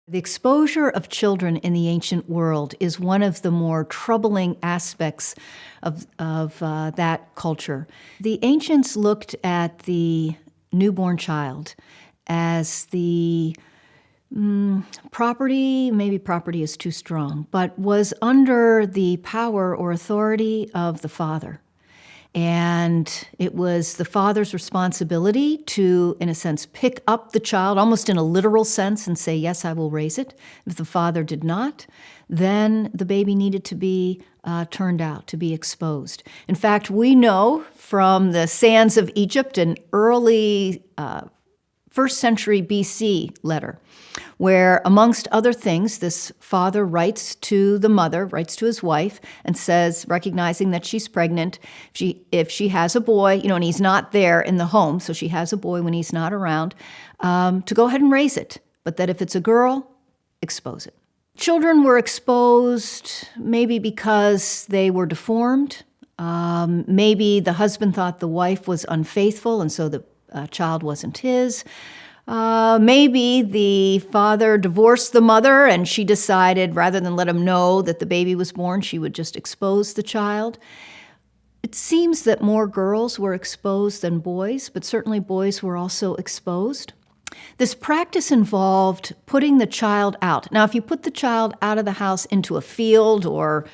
The exposure of children in the ancient world is one of the more troubling aspects of that culture. The ancients looked at the newborn child as the property, maybe property is too strong, but was under the power or authority of the father. And it was the father's responsibility to, in a sense, pick up the child, almost in a literal sense, and say, yes, I will raise it. If the father did not, then the baby needed to be turned out, to be exposed. In fact, we know from the sands of Egypt, an early 1st century BC letter, where, amongst other things, this father writes to the mother, writes to his wife, and says, recognizing that she's pregnant, if she has a boy, and he's not there in the home, so she has a boy when he's not around, to go ahead and raise it. But that if it's a girl, expose it. Children were exposed maybe because they were deformed. Maybe the husband thought the wife was unfaithful, and so the child wasn't his. Maybe the father divorced the mother and she decided rather than let him know that the baby was born, she would just expose the child. It seems that more girls were exposed than boys, but certainly boys were also exposed. This practice involved putting the child out. Now, if you put the child out of the house into a field or,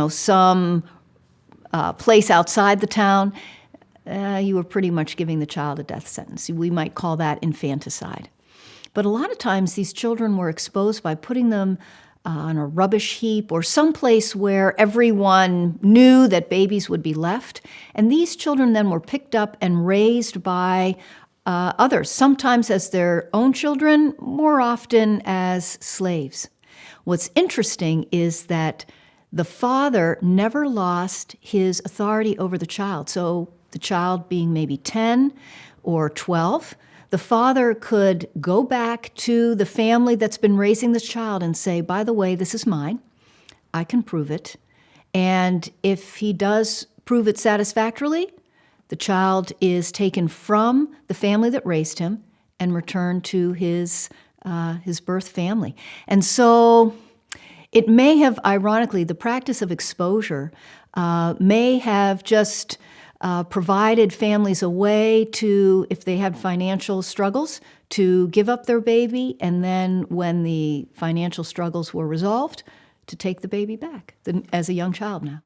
some place outside the town, you were pretty much giving the child a death sentence. We might call that infanticide. But a lot of times these children were exposed by putting them on a rubbish heap or someplace where everyone knew that babies would be left. And these children then were picked up and raised by others, sometimes as their own children, more often as slaves. What's interesting is that the father never lost his authority over the child. So the child being maybe 10 or 12, the father could go back to the family that's been raising this child and say, by the way, this is mine. I can prove it. And if he does prove it satisfactorily, the child is taken from the family that raised him and returned to his birth family. And so it may have, ironically, the practice of exposure may have just provided families a way to, if they had financial struggles, to give up their baby, and then when the financial struggles were resolved, to take the baby back as a young child now.